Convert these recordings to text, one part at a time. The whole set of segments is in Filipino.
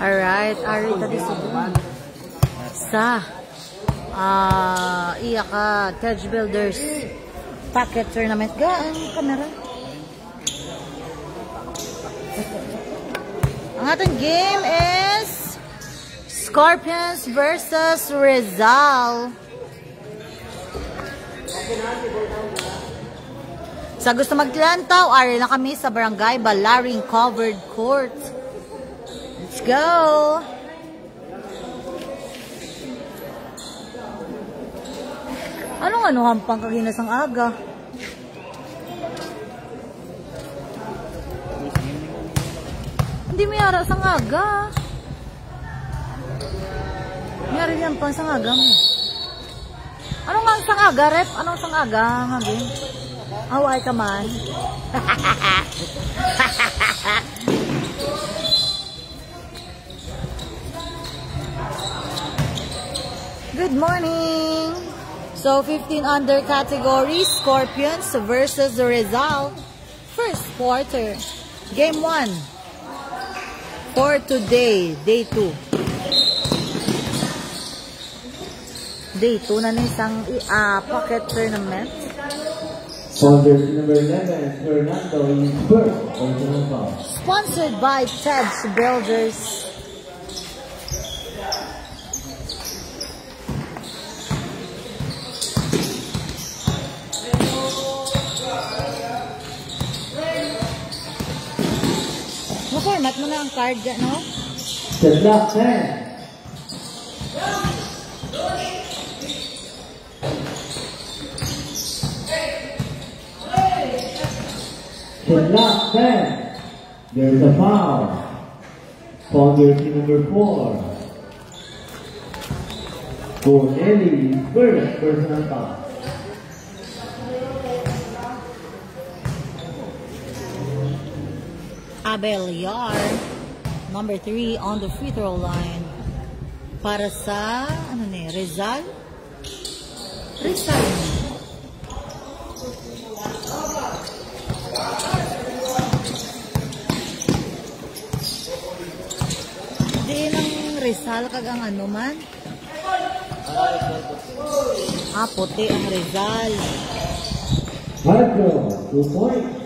Alright, ari tadi sa iya ka Tej Builders Packet Tournament. Gaan kamera. Ang ating game is Scorpions versus Rizal. Sa gusto maglantaw, ari na kami sa Barangay Balaring Covered Court. Let's go! Anong hampang kaginas ang aga? Hindi may ara sang aga. May ara yan pang sang aga mo. Anong nga sang aga, rep? Anong sang aga, ngabi? Away ka man. Good morning! So, 15 under category, Scorpions versus Rizal. First quarter. Game 1. For today, day 2. Day 2 na isang pocket tournament. Number 11, Fernando is first. Sponsored by Tej Builders. Format mo na ang card dyan, no? The black 10. The black 10. There's a foul. For jersey number 4. Corneli first personal foul. Abeliar, number 3 on the free throw line. Para sa, Rizal? Rizal. Di lang Rizal kagang man? Puti ang Rizal. Marco, 2 points.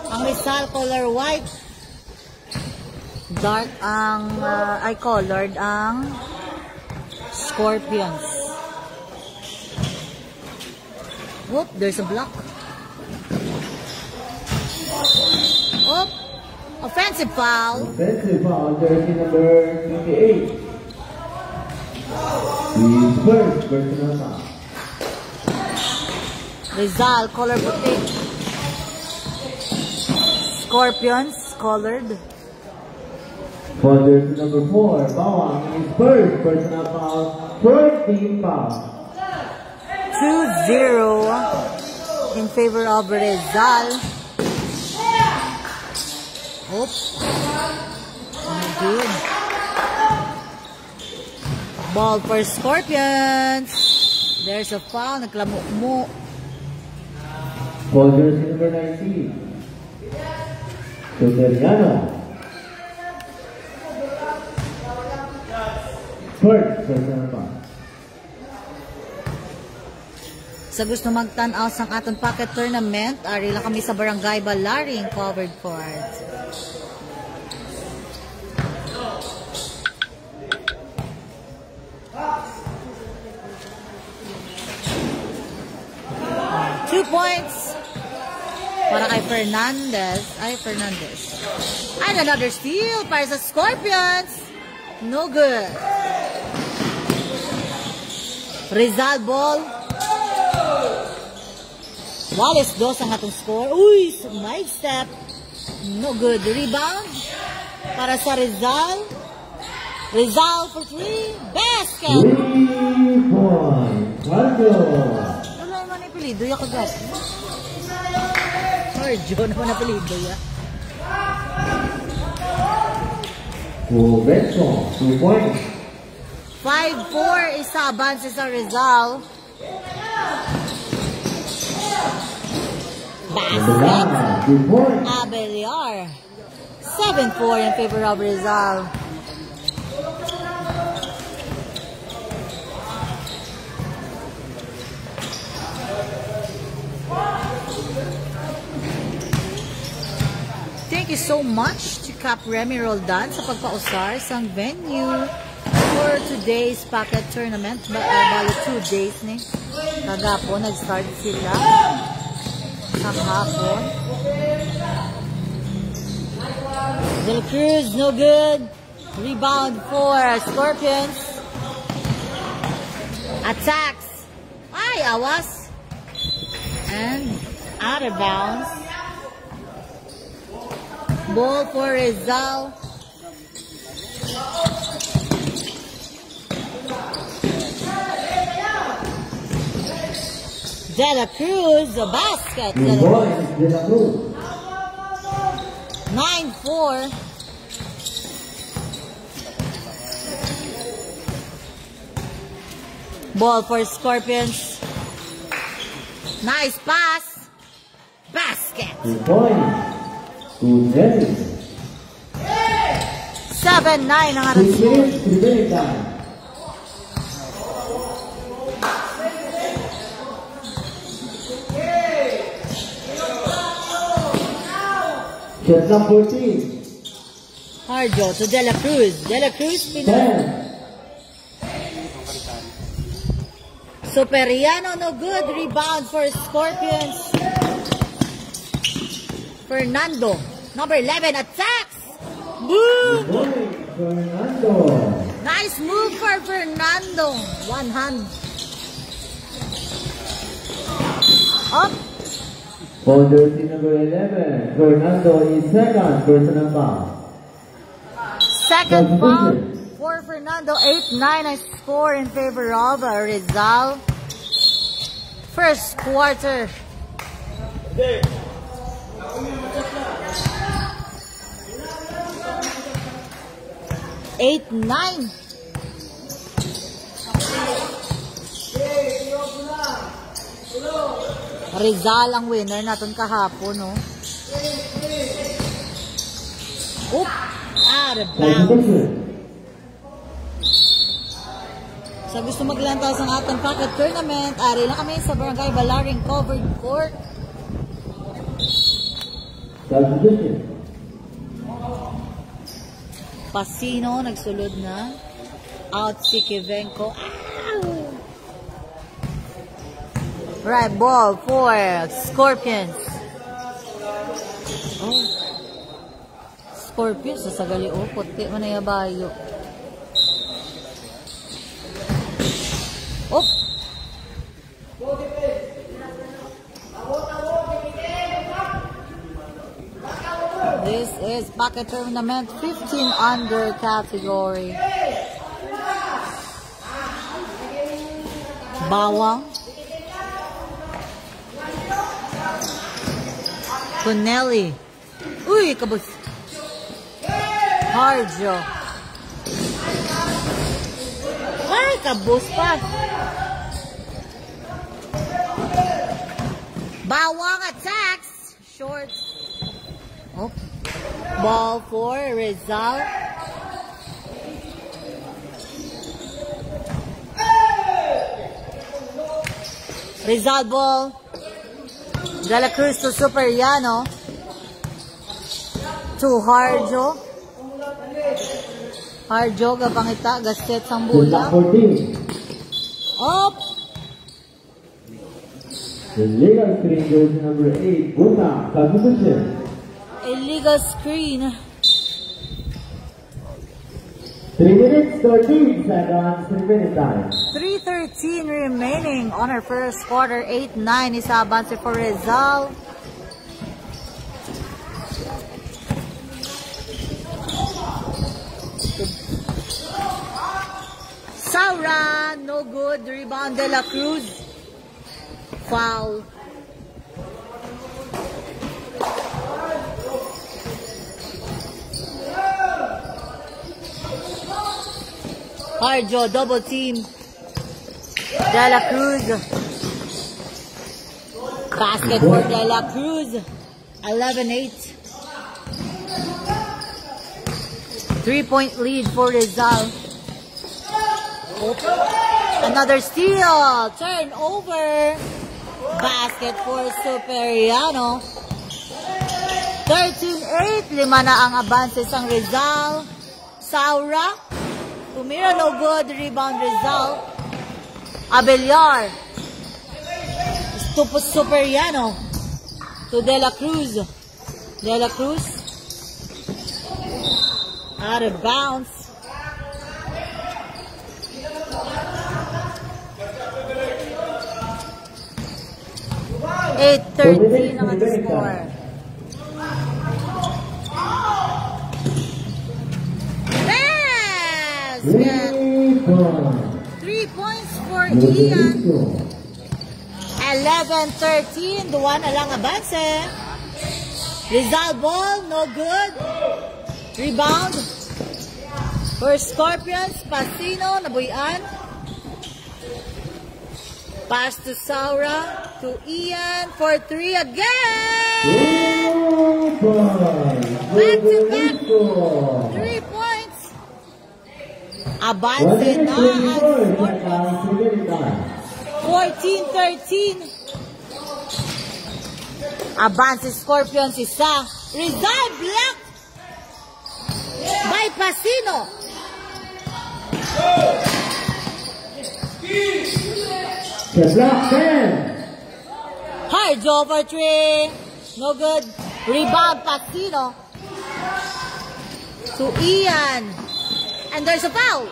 Ang Rizal color white. Dark ang colored ang Scorpions. Whoop, there's a block. Whoop, offensive foul. Offensive foul, jersey number 28. The first personal foul. Rizal color puti. Scorpions colored. For jersey number 4, Bawang is first personal foul, first team foul. 2-0 in favor of Rizal. Oops. Good. Ball for Scorpions. There's a foul. Naglamok mo. For jersey number 19. Soteriano. First personal foul. Sa gusto magtanaw sang atong pocket tournament, ari lang kami sa Barangay Balaring Covered Court. Two points para kay Fernandez. And another steal para sa Scorpions. No good. Rizal ball. Wallace dos ang atong score. Uy, side step. No good. Rebound para sa Rizal. Rizal for 3. Basket. 3 points. Marco. Wala naman ipilido ya kagat. Sergio naman napilido ya. Benson, 2 points. 5-4 isa advance sa Rizal. Basket. Abeliar. 7-4 in favor of Rizal. Thank you so much to Cap Remy Roldan sa pagpausar sa venue for today's packet tournament. Bali 2 days ni. Kagapon, nag-start sila. Kahapon. De La Cruz, no good. Rebound for Scorpions. Attacks. Ay, awas. And out of bounds. Ball for Rizal. De La Cruz, a basket. The boys, De La Cruz. 9-4. Ball for Scorpions. Nice pass. Basket. The boys. 7-9 ang ating score. Shot number 14. Harjo to De La Cruz. De La Cruz, Superiano, no good. Rebound for Scorpions. Fernando, number 11, attacks. Boom! Fernando. Nice move for Fernando. One hand. Up. For jersey number 11, Fernando is second, personal foul. Second foul for Fernando. 8-9 a score in favor of Rizal. First quarter. 8-9. Rizal ang winner natin kahapon, no? Oop! Out of bounds. Sa gusto maglantaw sa ating packet tournament, ari lang kami sa Barangay Balaring Covered Court. Pasino, nagsulod na. Out si Kivenko. Right ball for Scorpions. Oh. Scorpions, sasagali o. Puti mo na yabayo. Oh. This is packet tournament 15 under category. Bawang. Connelly. Uy, kabus. Harjo. Ay, kabus pa. Bawang attacks. Short. Oh. Ball for Rizal. Rizal ball. De La Cruz to Superiano. To Harjo. Harjo, gapangita, gasket sang bola. Up. Illegal screen jersey number 8, Buta, substitution. Illegal screen. 3 minutes, 13 seconds, 3 minute time. 3:13 remaining on our first quarter. 8-9 is avance for Rizal. Saura, no good. Rebound De La Cruz. Foul. Harjo, double team. De La Cruz. Basket for De La Cruz. 11-8. 3-point lead for Rizal. Another steal. Turnover. Basket for Superiano. 13-8. 5 na ang advances ang Rizal. Saura. Tumira, no good. Rebound Rizal. Abellar. Superiano. To De La Cruz. De La Cruz. Out of bounds. Eight 13 ang ating score. Basket! 3 points for Ian. 11-13. Duwan na lang abanse. Rizal ball, no good. Rebound. For Scorpions, Pasino, nabuyan. Pass to Saura, to Ian for 3 again. Back to back. 3 points. Abante na ang Scorpions. 14-13. Abante Scorpions isa. Rizal blocked by Pasino. Hard over 3. No good. Rebound Pasino. To Ian. And there's a foul.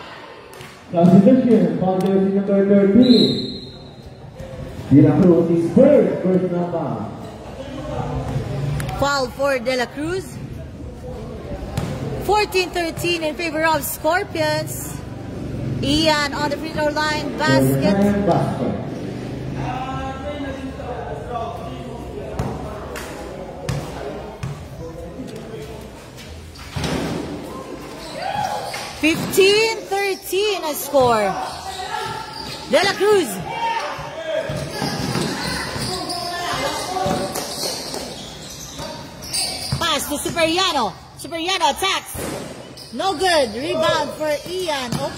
Substitution. Foul jersey number 13. De La Cruz is first number. Foul for De La Cruz. 14-13 in favor of Scorpions. Ian on the free throw line. Basket. 15-13 a score. De La Cruz. Pass to Superiano. Superiano attacks. No good. Rebound for Ian. Oh.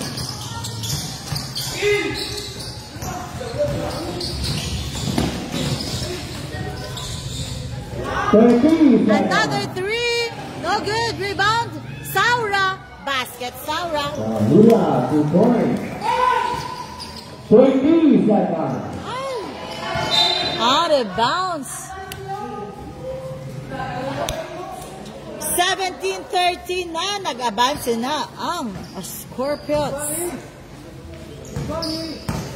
Another 3. No good. Rebound. Saura. Basket. Saura. Lula, 2 points. 20 seconds. Out of bounds. 17-13 na. Nag-abance na ang Scorpions.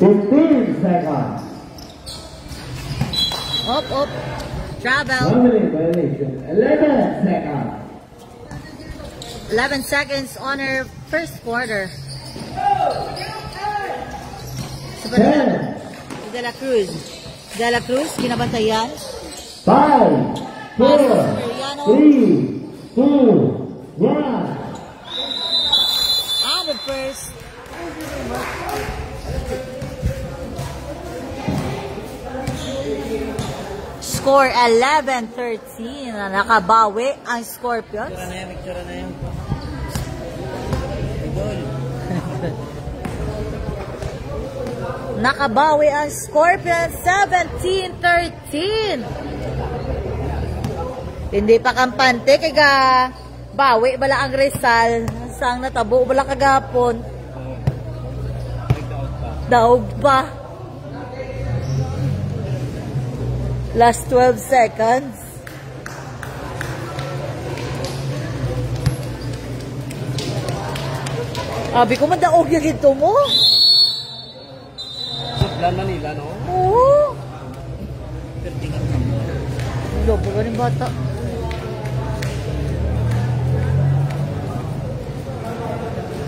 15 seconds. Up. Travel. 1 minute violation. 11 seconds. 11 seconds on her first quarter. 10. De La Cruz. De La Cruz, kinabantayan. 5, 4, 3, 2, 1. Out of first. Score 11-13. Nakabawi ang Scorpions. Nakabawi ang Scorpions. 17-13. Hindi pa kampante. Kaya bawi bala ang Rizal. Sang natabo bala kagapon. Daog pa. Last 12 seconds. Abi ko madaog yung ito mo. Sudlan Manila, no? Oo. Lobo ka rin bata.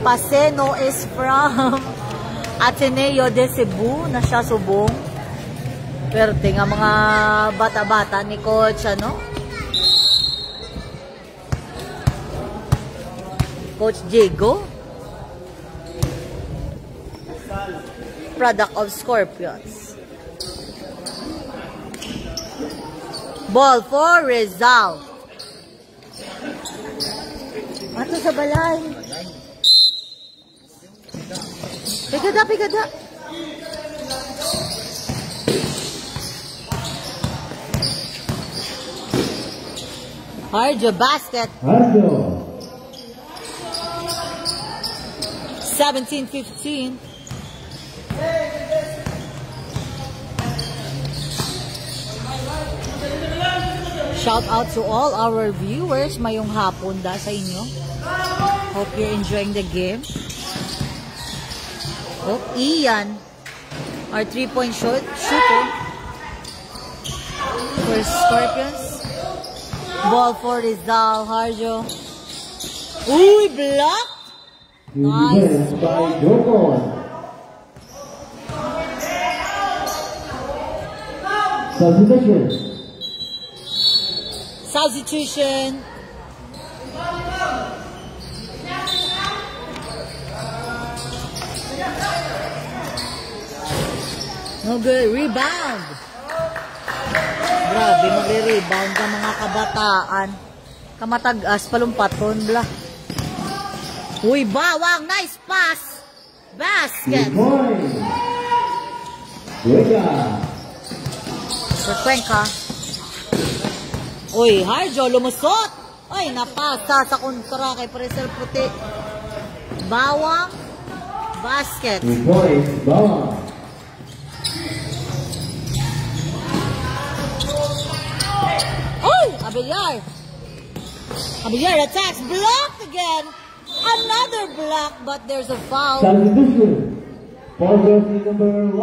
Paseno is from Ateneo de Cebu na siya subong. Pero tinga mga bata-bata ni Coach, ano? Coach Diego. Product of Scorpions. Ball for Rizal. Ato sa balay. Pigada, pigada. Harjo basket. Harjo. 17-15. Shout out to all our viewers. Mayong hapon da sa inyo. Hope you're enjoying the game. Oh, Ian, our 3-point shooter for Scorpions. Ball for Rizal. Harjo. Uy, blocked. Nice. By Jokon. Substitution. Substitution. No good. Rebound. Grabe, magre-rebound ka mga kabataan. Kamatag-as, palumpaton, blah. Uy, bawang. Nice pass. Basket. Sa Cuenca. Uy, Harjo, lumusot. Ay, napasa sa kontra kay Parisel Puti. Bawang. Basket. 2 points, bawang. Oh, Abellar. Abellar attacks. Blocked again. Another block, but there's a foul. Substitution. For jersey number 1.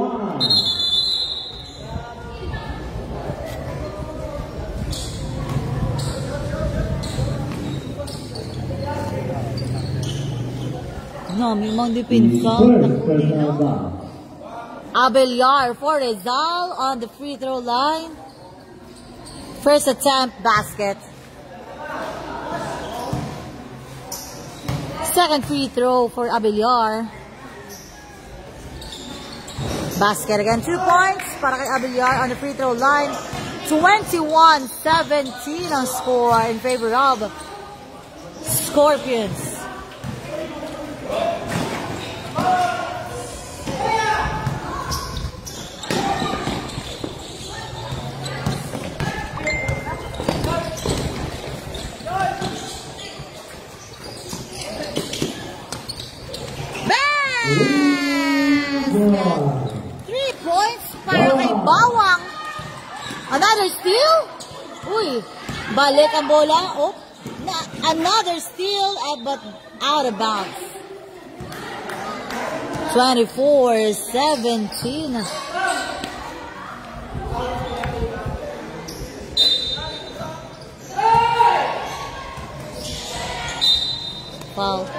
No, may mga dipinsa. Abellar for Rizal on the free throw line. First attempt, basket. Second free throw for Abellar. Basket again. 2 points para kay Abellar on the free throw line. 21-17 ang score in favor of Scorpions. Bang! 3 points para kay Bawang. Another steal? Uy, balik ang bola. Oh, another steal but out of bounds. 24-17. Foul.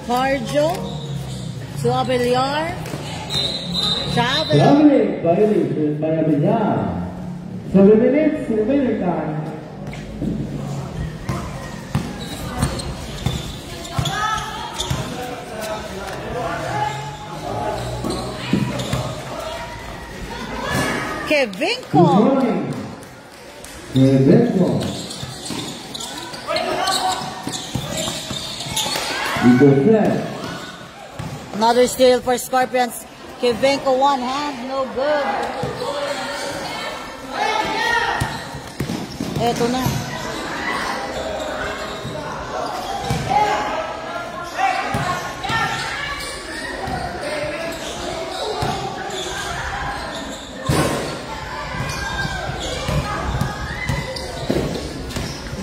Harjo to Abellar. Traveling violation by Abellar. 7 minutes remaining time. Kevinko. Kevinko. Another steal for Scorpions. Kevinko, one hand, no good. Eto na.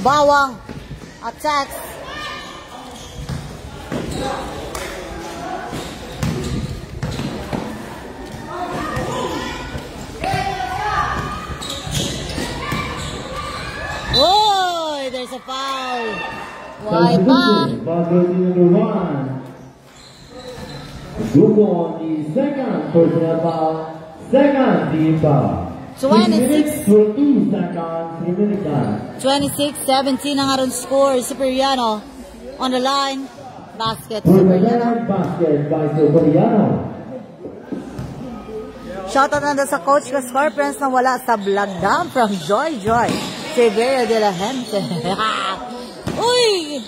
Bawang attacks. Oh, there's a foul. Why pa? Foul number 1. Dugo on the second personal foul. Second team foul. 26. 14 seconds remaining time. 26-17 ang aron score. Cipriano on the line. basket. For the Superiano. third basket by Superiano. Shoutout na sa coach ka Scorpions na wala sa vlog dam from Joy si Vera de la Gente. Uy!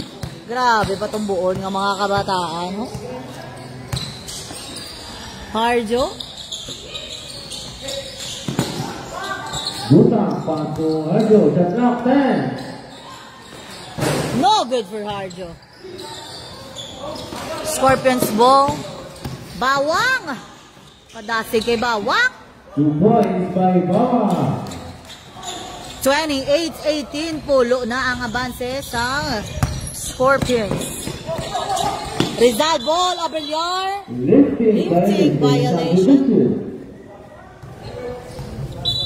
Grabe pa itong buon ng mga kabataan. No? Harjo. Butang paso Harjo. Shot clock 10. No good for Harjo. Scorpions ball. Bawang! Padasig kay Bawang. 2 points by Bawang. 28-18 pulo na ang abanse sa Scorpions. Rizal ball, Abrillar. Lifting Violation.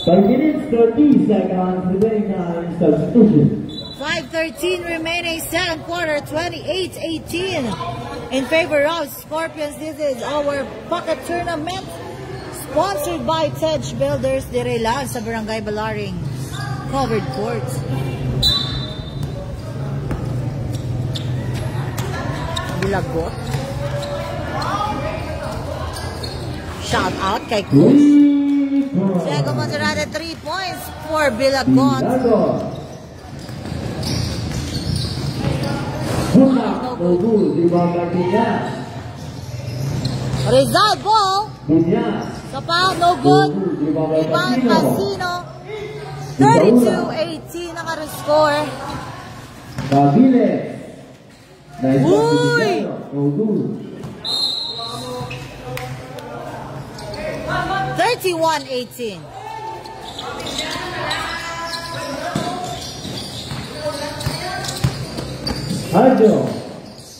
5 minutes 30 seconds remaining in substitution. 5:13 remaining second quarter, 28-18 in favor of Scorpions. This is our pocket tournament sponsored by Tej Builders de Relan sa Barangay Balaring. Covered courts. Bilagot. Shout out kay Coach. Diego Monserrate, 3 points for Bilagot. Rizal ball. Sa pa, no good. Rebound Casino. 32-18 ang aring score. Uy! 31-18.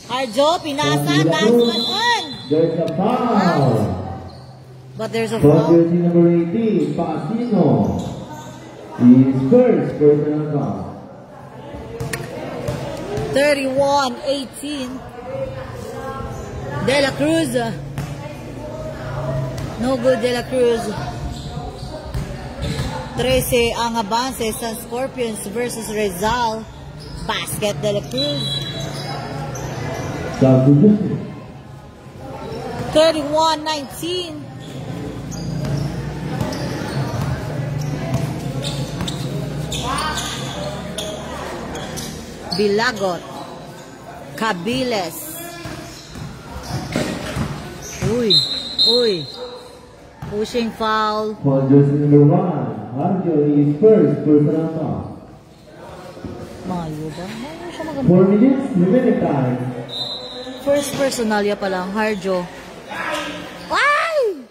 Harjo, pinasa, last one. There's a foul. But there's a foul. Jersey number 18, Pasino. His first personal foul. 31-18. De La Cruz. No good, De La Cruz. 13 ang abanse sa Scorpions versus Rizal. Basket, De La Cruz. 31-19. Bilagot. Cabiles. Uy. Pushing foul. For jersey number 1, Harjo is first personal foul. Mayo ba? Mayo siya maganda. 4 minutes, remaining time. First personalya pa lang, Harjo. Ay!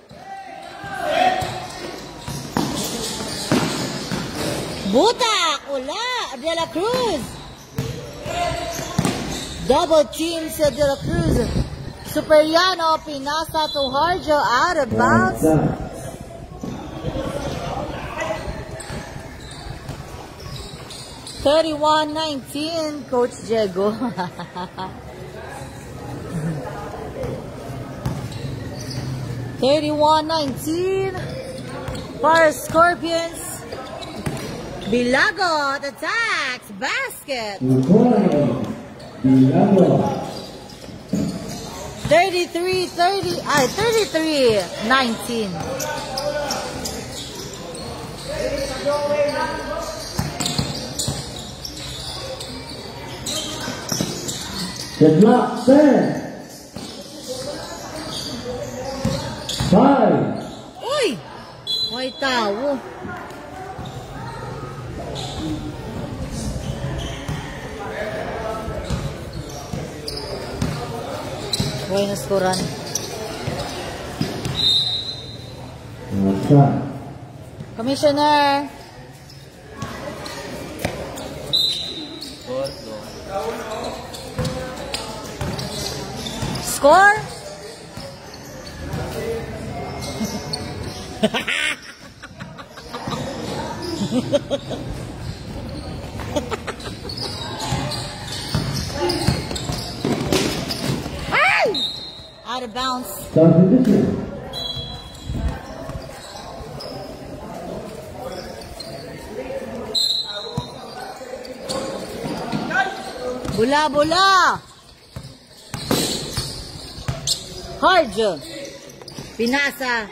Butak! Ula! De La Cruz! Double team sa De La Cruz. Superiano, pinasa to Harjo, out of bounds. 31-19, Coach Diego. 31-19 for Scorpions. Bilagot attacks basket. 33-19. The clock says 5. Uy! May tao. Huwag na skoran. Commissioner. Score? Out of bounds. Bula. Harjo. Pinasa.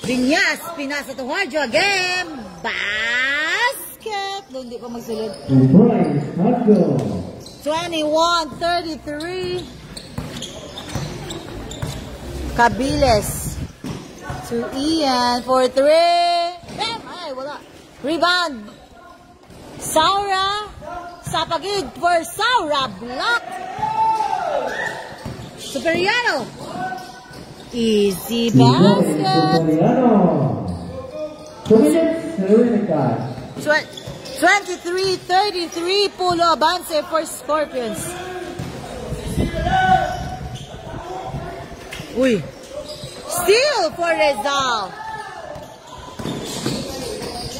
Binyas. Pinasa to Harjo again. Basket. Doon di pa magsulod. 21-33. Cabiles. To Ian for 3. Bam! Ay, wala. Rebound. Saura. Sapagid for Saura. Block. Superiano. Easy basket. 23-33 Pulo Abance for Scorpions. Uy. Steal for Rizal.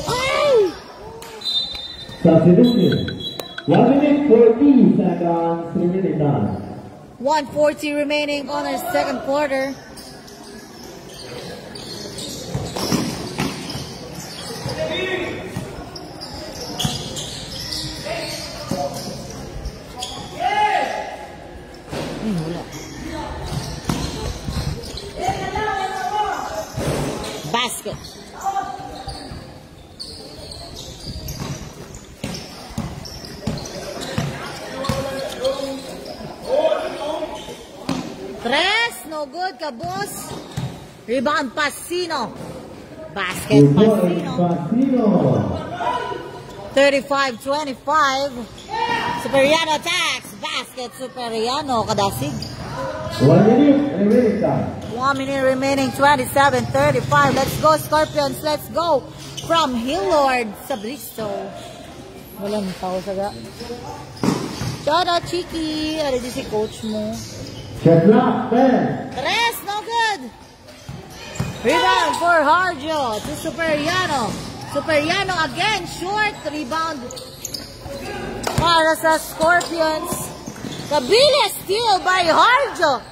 Ay! Substitution. 1 minute 40 seconds remaining time. 1:40 remaining on our second quarter. Basket. Tres, no good ka, boss. Rebound, Pasino. Basket, Pasino. 35-25. Superiano attacks. Basket, Superiano. Kadasig. 1 minute remaining time. 1 minute remaining, 27-35. Let's go, Scorpions. Let's go. From Hillord sa Bristol. Walang tao saga. Shout out, Chiki. Ano di si coach mo? Shot block, 10. Tres, no good. Rebound for Harjo to Superiano. Superiano again, short. Rebound para sa Scorpions. Kabila steal by Harjo.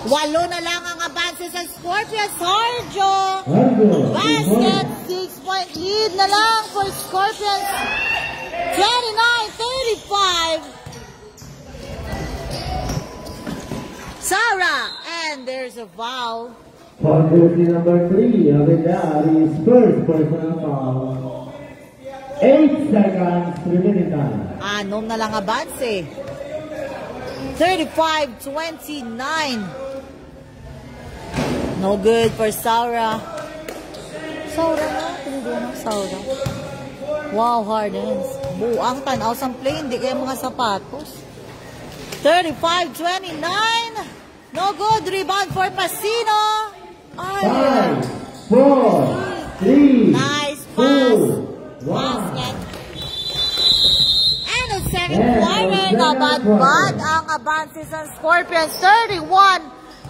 8 na lang ang abante sa Scorpions. Harjo. Basket. 6-point lead na lang for Scorpions. 29-35. Saura. And there's a foul. For jersey number 3, Avedar is first personal foul. 8 seconds remaining time. Anom na lang abante. 35-29. No good for Saura. Saura na. Tinigyan ng Saura. Wow, hard hands. Buang tanaw sa play. Hindi kaya mga sapatos. 35-29. No good. Rebound for Pasino. Ay. 5, 4, 3, nice pass. 2, 1. Basket. And the second quarter, nabad-bad ang abante sa Scorpions.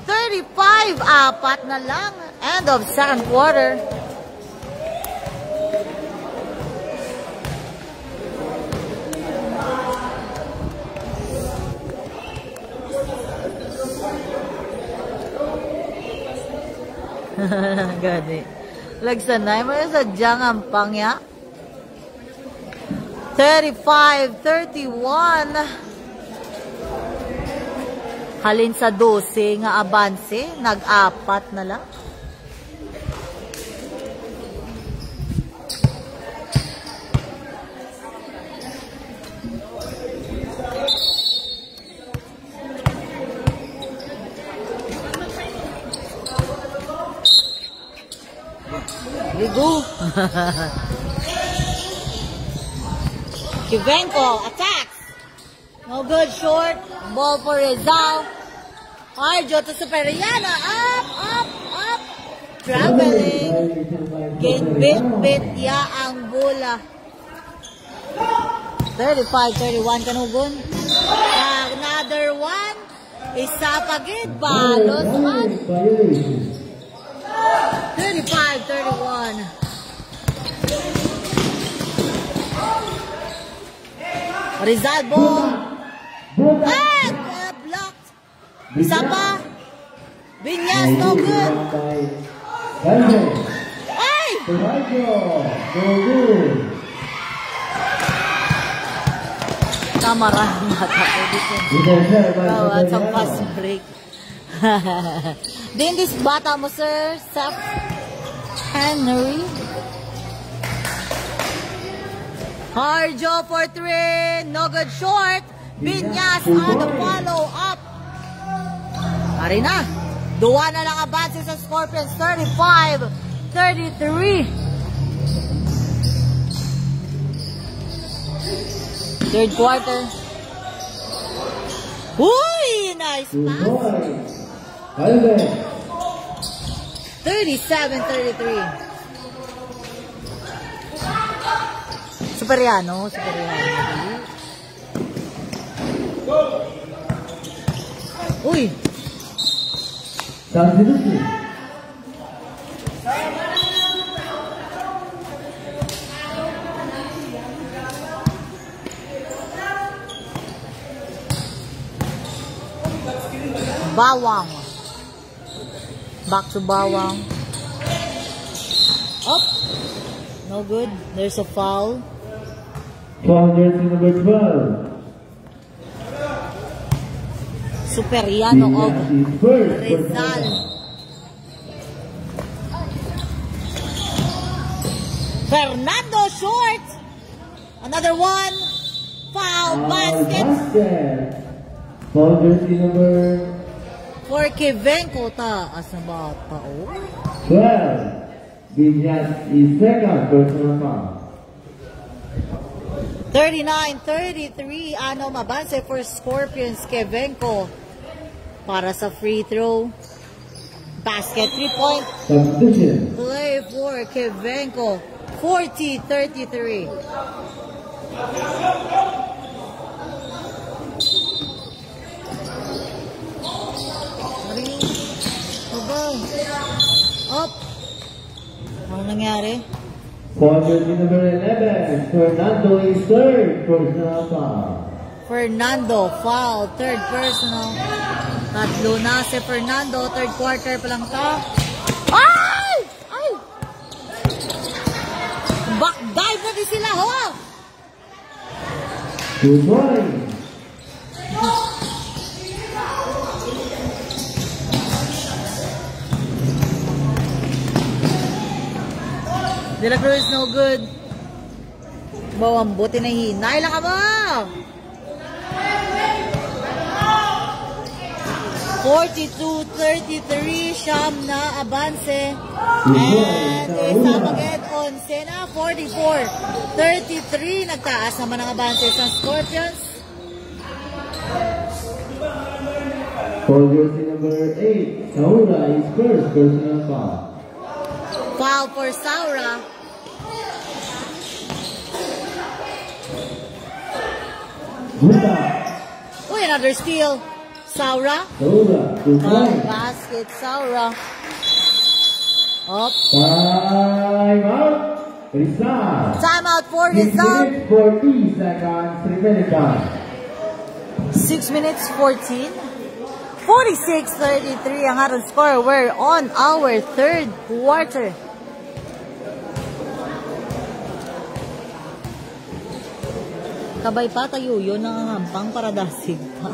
31-35. Apat na lang. End of second quarter. Gani. Lagsanay mo sa diyang ang pangya. 35-31. Halin sa 12 nga abanse. Nag-apat na lang. Ligo. Kivenko attacks. No good, short. Ball for Rizal. Harjo to Superiano. Up. Traveling. Bit ya ang bola. 35-31 kanugon. Another one. Isa pagid. Balos man. 35-31. Rizal ball. Blocked. Isa pa. Binyas, no good. Ay! Kamarahan mata ko dito. At sa fast break. Din this bata mo, sir. Sap Henry. Harjo for 3. No good short. Binyas on the follow up. Ari na. Duwa na lang advance sa Scorpions. 35-33. Third quarter. Uy! Nice pass. 37-33. Superiano. Uy! Substitution. Bawang. Back to Bawang. Up. No good. There's a foul. Foul jersey number 12. Superiano of Rizal. Fernando short. Another one. Foul basket. Foul jersey number For Kevenko, taas na bata. 12. Binyas is second personal foul. 39-33. Ano mabanse for Scorpions. Kevenko para sa free throw. Basket 3-point Substitution. play for Kevenko. 40-33. Up. Ano nangyari? Foul jersey number 11. Fernando is third personal foul. Fernando foul. Third personal. Tatlo na si Fernando. Third quarter pa lang to. Ay! Ay! Back dive na din sila, ho! 2 points. De La Cruz no good. Bawang buti na hinay lang ka ba? 42-33 Siyam na Abanse. And isang agad on Sena. 44-33 nagtaas naman ang Abanse sa Scorpions. Foul jersey number 8. Saura is first personal foul. Foul for Saura. Buta. Uy, another steal. Saura. Saura. 2 points. Basket, Saura. Up. Time out. Rizal. Timeout for 6 Rizal. minutes 40 seconds remaining time. 6 minutes 14. 46-33 ang ating score. We're on our third quarter. Kabay pa tayo yun ang hampang para dasig pa.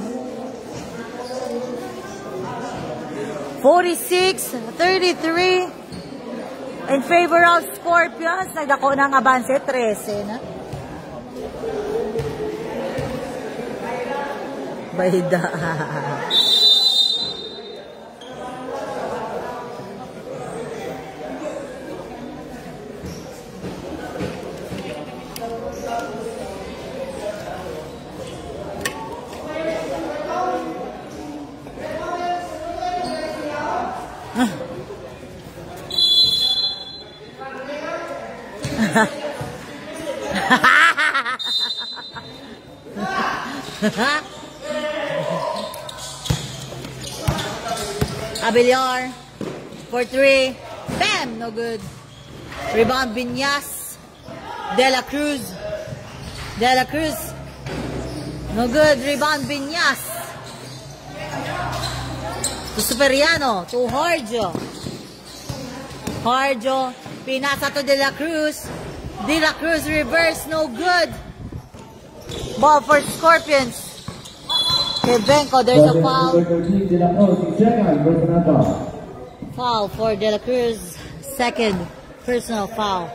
46-33 in favor of Scorpions. Nagdako ng Abanse 13 na. Bayda. Abiliar for 3. Bam! No good. Rebound Binyas. De La Cruz. De La Cruz. No good. Rebound Binyas. To Superiano. To Harjo. Harjo. Pinasa to De La Cruz. De La Cruz reverse. No good. Ball for Scorpions. Kevenko, there's a foul. Number 13, De La Cruz, second personal foul. Foul for De La Cruz. Second personal foul.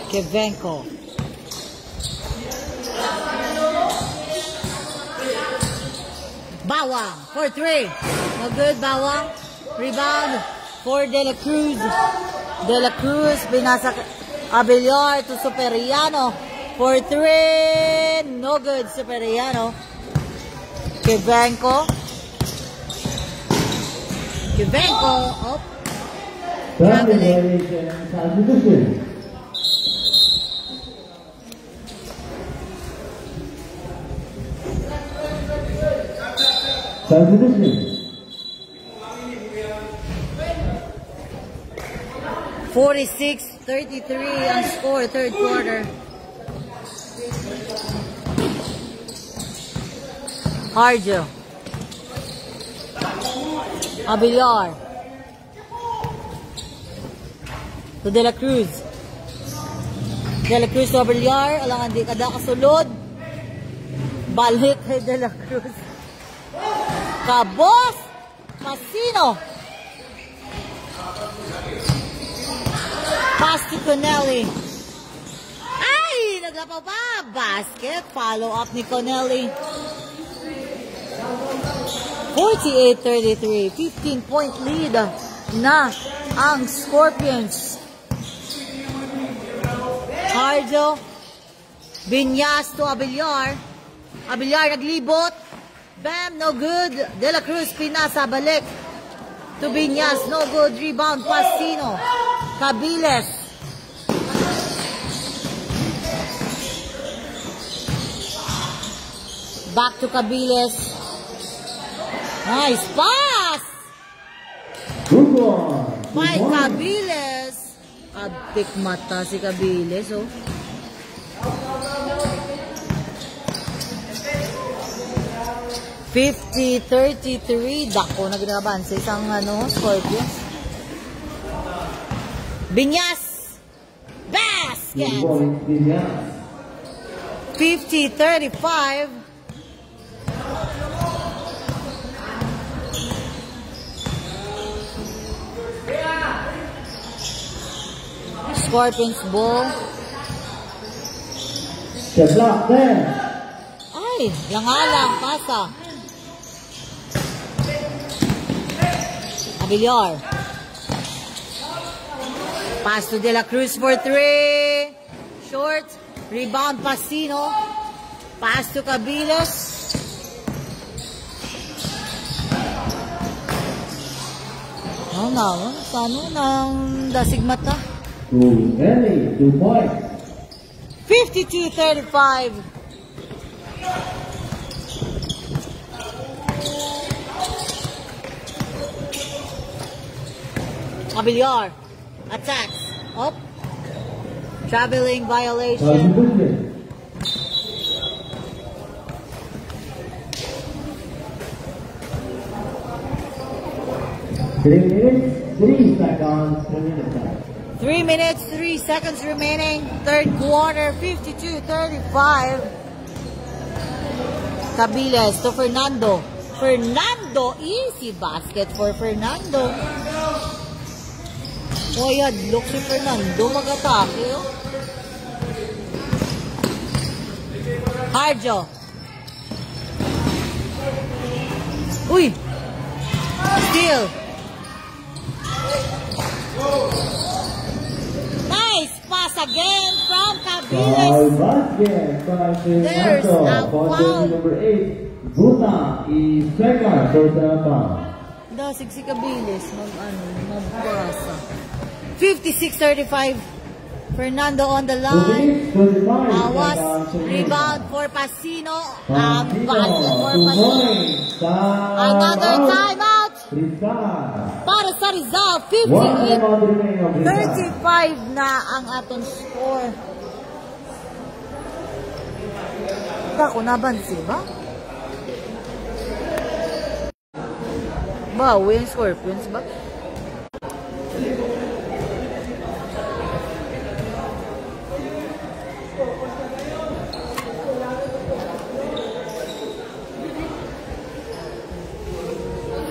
Kevenko. Bawang for 3. No good, Bawang. Rebound for De La Cruz. De La Cruz, binasa Abellar to Superiano for 3. No good, Superiano. Kevenko. Kevenko. Oh. Traveling. Substitution. Substitution. 46-33 ang score, third quarter. Harjo. Abellar. To De La Cruz. De La Cruz to Abellar. Alangan di kada kasulod. Balik kay De La Cruz. Kabos. Masino. Pass to Connelly. Ay! Naglapaw pa. Basket. Follow up ni Connelly. 48-33. 15-point lead na ang Scorpions. Harjo. Binyas to Abellar. Abellar naglibot. Bam, no good. De La Cruz pinasa balik. To Binyas, no good. Rebound, Pasino. Cabiles. Back to Cabiles. Nice pass! Good one. By Cabiles. Abtik mata si Cabiles, oh. $50-33. Dako na ginaban sa isang Scorpions. Binyas. Basket. 50-35. Scorpions ball. The block there. Ay, langalang pasa. Abellar. Pass to De La Cruz for 3. Short. Rebound, Pasino. Pass to Cabiles. Sano nang dasig mata? Early, 2 points. 52-35. Abellar attacks. Up. Traveling violation. Three minutes, 3 seconds remaining. Third quarter, 52-35. Cabiles to Fernando. Fernando, easy basket for Fernando. Oh, yan, look si Fernando, mag-atake. Oh. Harjo. Uy! Steal. Nice pass again from Cabiles. There's a foul. Number 8, Buta is second personal foul. Dasig si Cabiles, magbasa. 56-35. Fernando on the line. Awas. Rebound for Pasino. Basket for Pasino. Another timeout. Para sa Rizal. 58-35 na ang atong score. Ako nabansi ba? Ba, win Scorpions ba?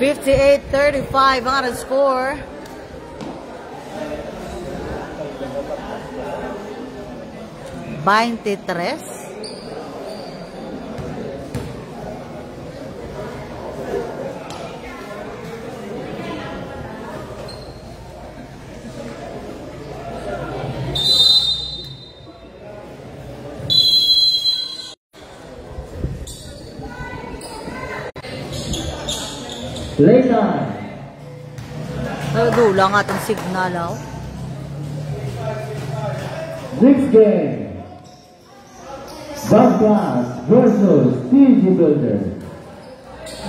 58-35 ang ating score. Baintitres. Playtime. Dulang atong signal. Next game. Bobcats versus TG Builders.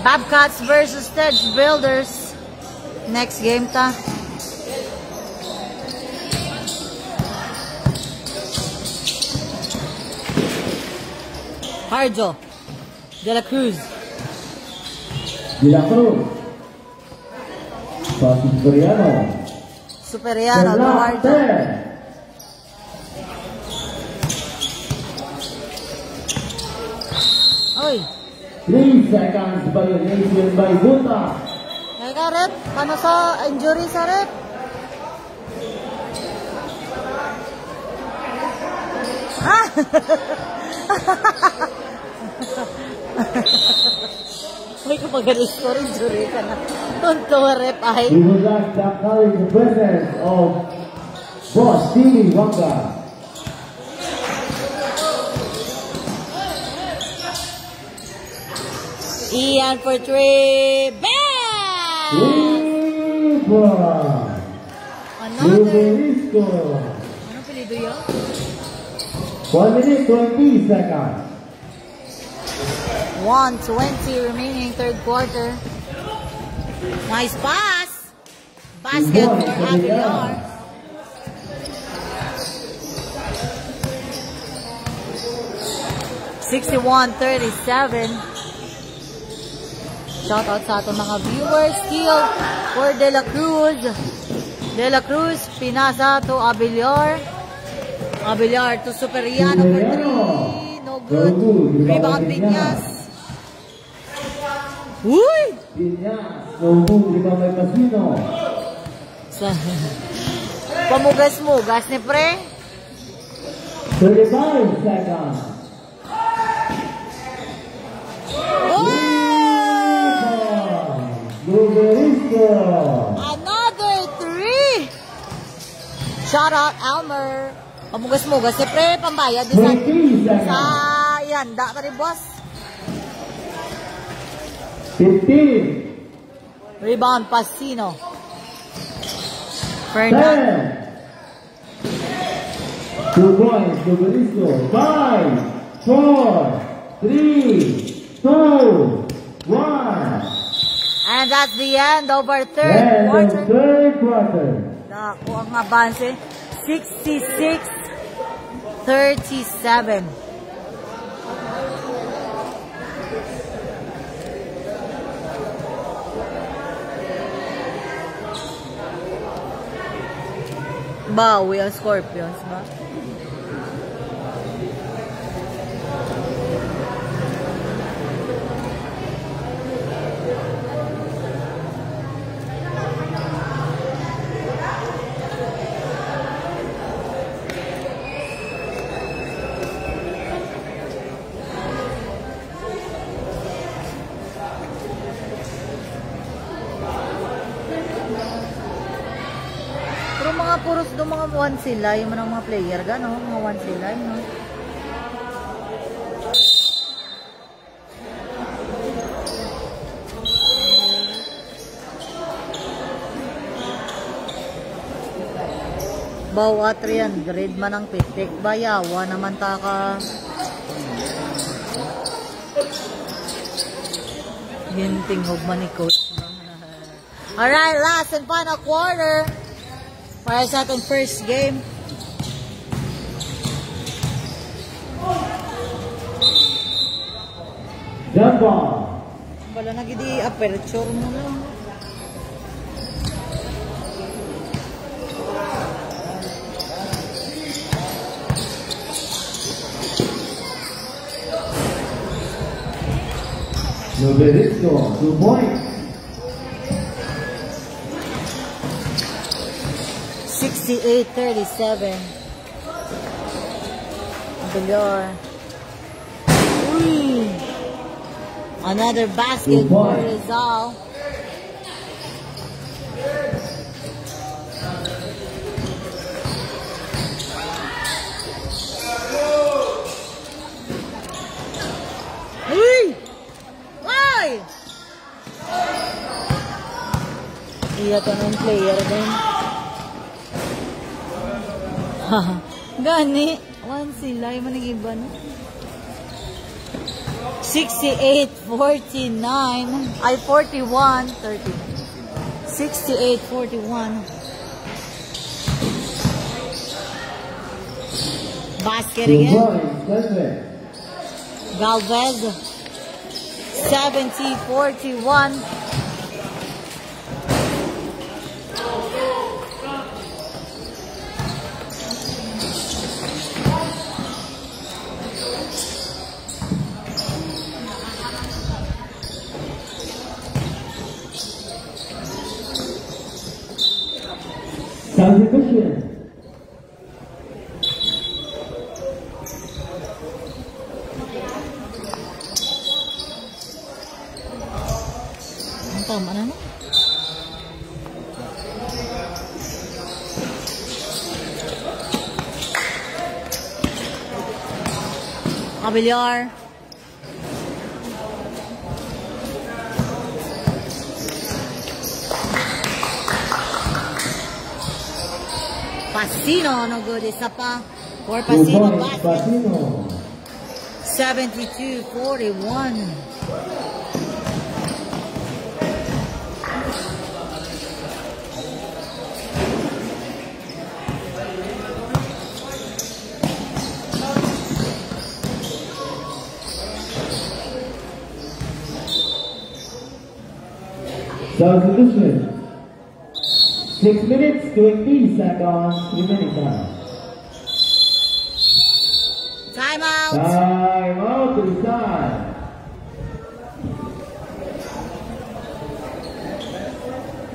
Bobcats versus TG Builders. Next game ta. Harjo De La Cruz. De La Cruz. Pasig Superiano. Superiano, Duarte. Oy. 3 seconds violation by Buta. Kaya rep, paano sa injury sa rep? Ha? May kapagalis ko rin, injury ka na. Tuntua rep ay. We would like to acknowledge the presence of Boss Stevie Wanga. Ian for 3. Bam! Ruberisco. Anong pilido yun? 1 minute 20 seconds. 1:20 remaining third quarter. Nice pass. Basket for Aguilar. (61-37). Shoutout sa ating mga viewers. Steal for De La Cruz. De La Cruz, pinasa to Aguilar. Aguilar to Superiano for 3. No good. Rebound Piñas. Uy! Piñas, no good. Rebound by Pasino. Pamugas-mugas ni pre. 35 seconds. Ruberisco. Another 3. Shout out Elmer. Pamugas-mugas si pre, pambayad din sa ihanda ka rin, boss. 15. Rebound Pasino. Fernando. 2 points, Ruberisco. 5, 4, 3, 2, 1. And that's the end of our third quarter. Naku, ang abanse. 66-37. Bawi ang Scorpions ba? Puros do mga 1 sila, yung mga player gano, mga 1 sila, no? Bawa 300 man ang pitik, bayawa naman taka. Ginting hugman ni coach. Alright, last and final quarter. Para sa ating first game. Jump ball. Wala na gidi aperture mo lang. Ruberisco, 2 points. 68-37. Villar. Another basket for Rizal. Why? Iya tanong player din. Gani. One sila. Yung manigiba na. 68-49. Ay, 41-30. 68-41. Basket again. Galvez. 70-41. Substitution. Ang tama na, no? Villar. Pasino, no good. Isa pa for Pasino basket. 72-41. Substitution. 6 minutes, 20 seconds, remaining time. Time out. Time out to the side.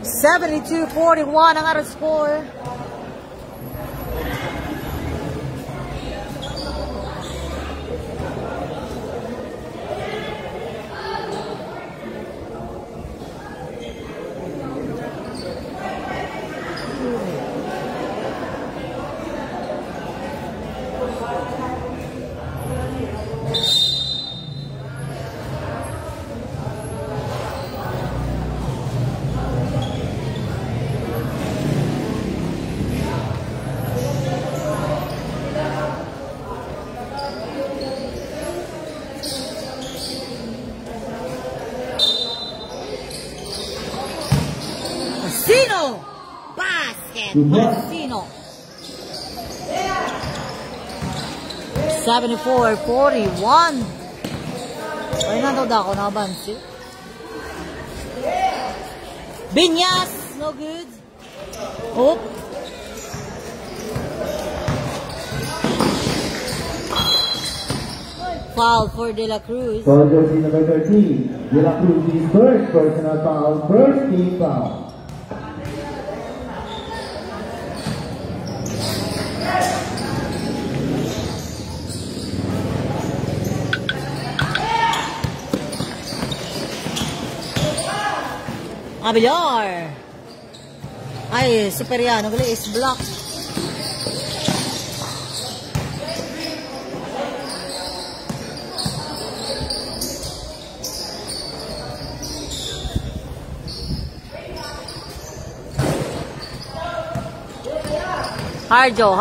$72-41 ang ating score. Pasino! Basket! Pasino! 74-41. Ay, nandod ako na bansi. Binyas! No good. Oh. Foul for De La Cruz. Foul jersey number 13. De La Cruz is first personal foul, first team foul. Villar. Ay, Superiano gali is block. Harjo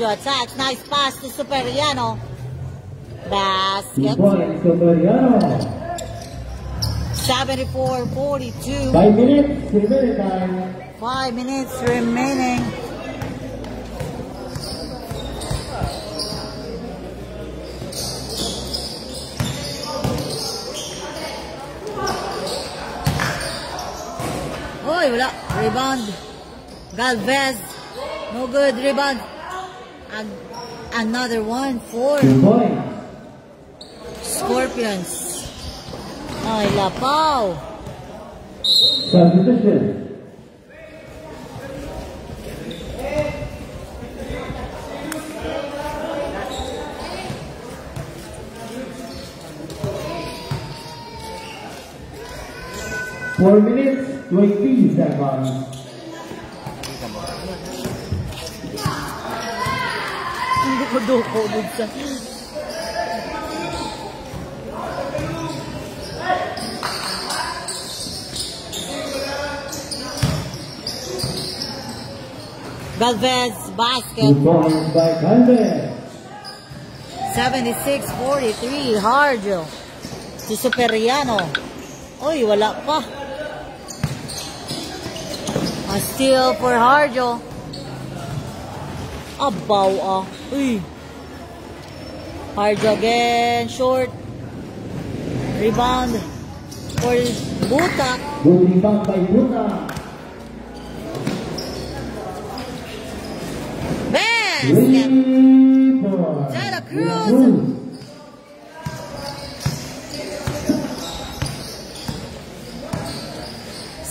attacks. Nice pass to Superiano. Basket. 74-42. 5 minutes, remaining time. 5 minutes remaining. Oy, wala. Rebound. Galvez. No good. Rebound. And another one for Scorpions. Ay, Lapaw. Substitution. 4 minutes, 20 seconds. Hindi ko duko dito. Galvez basket. 2 points by Galvez. 76-43, Harjo. Si Superiano. Uy, wala pa. A steal for Harjo. Abaw ah. Uy. Harjo again, short. Rebound for Buta. Good rebound by Buta. Basket. Santa Cruz.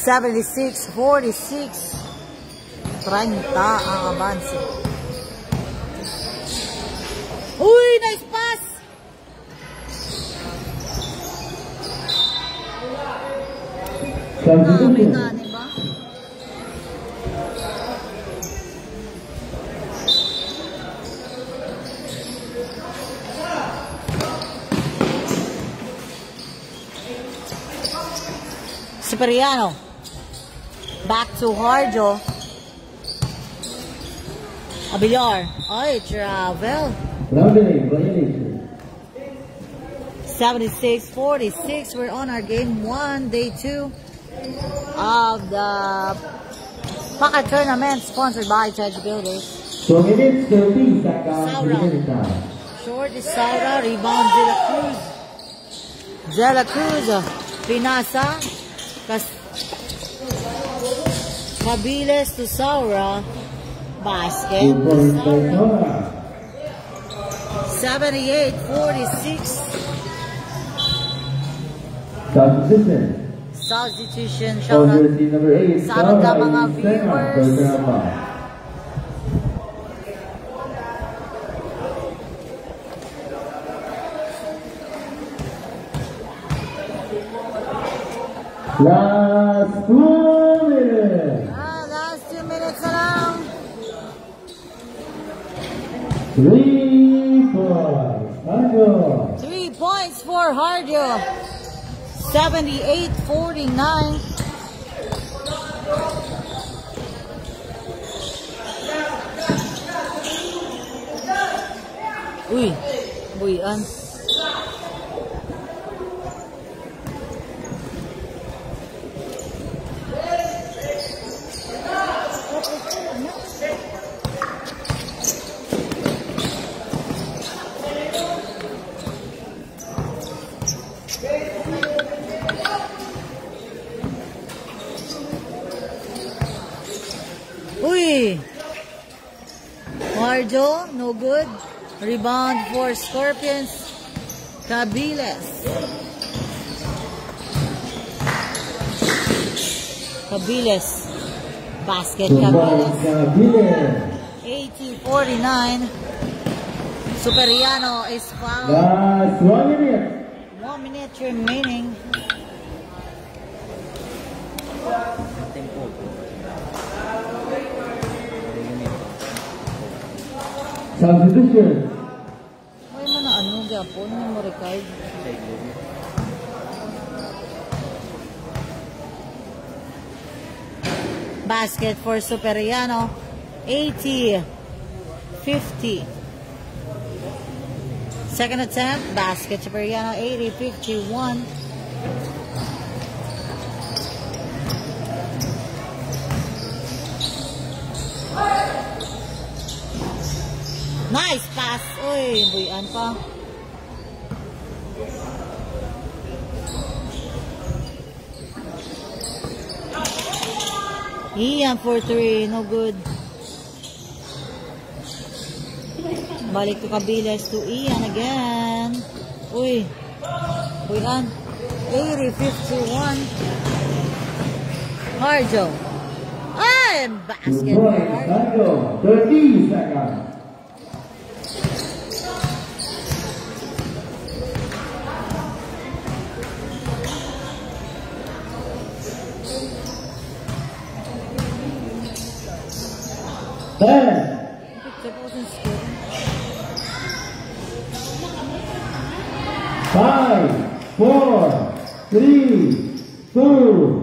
76-46. 30 ang abanse. Uy, nice pass. May tani ba? Superiano. Back to Harjo. Abilar. Ay, travel. 76-46. We're on our game 1, day 2 of the Pocket Tournament sponsored by Tedge Builders. 2 minutes, 30 seconds. Saura. Short is Saura. Rebound De La Cruz. De La Cruz. Pinasa. Cabiles to Saura. Basket. 78-46. Substitution. Shout out sa ating mga viewers. Last 2 minutes. Last 2 minutes na lang. 3 points. Harjo. 3 points for Harjo. 78-49. Uy, buyan. Uy! Harjo, no good. Rebound for Scorpions. Cabiles. Cabiles. Basket Cabiles. 80-49. Superiano is fouled. Last 1 minute. 1 minute remaining. Substitution. May mga ano gapon mo record. Basket for Superiano. 80-50. Second attempt. Basket Superiano. 80-51. Nice pass. Uy, buyan pa. Ian for 3. No good. Balik to Cabiles to Ian again. Uy. Buyan. 80-51. Harjo. And basket for Harjo. 30 seconds. 10. Five, 4, 3, 2,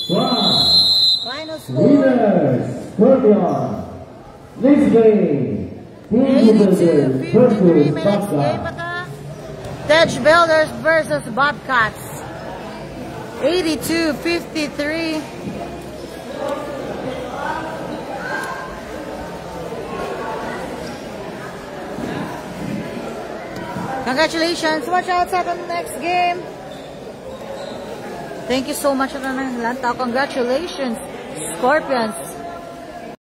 1. Final score. Winners, Scorpion. Next game, Team Builders 82-53 versus minutes game Bobcat. ata. Tej Builders versus Bobcats. 82-53. Congratulations. Watch out sa the next game. Thank you so much. Congratulations, Scorpions.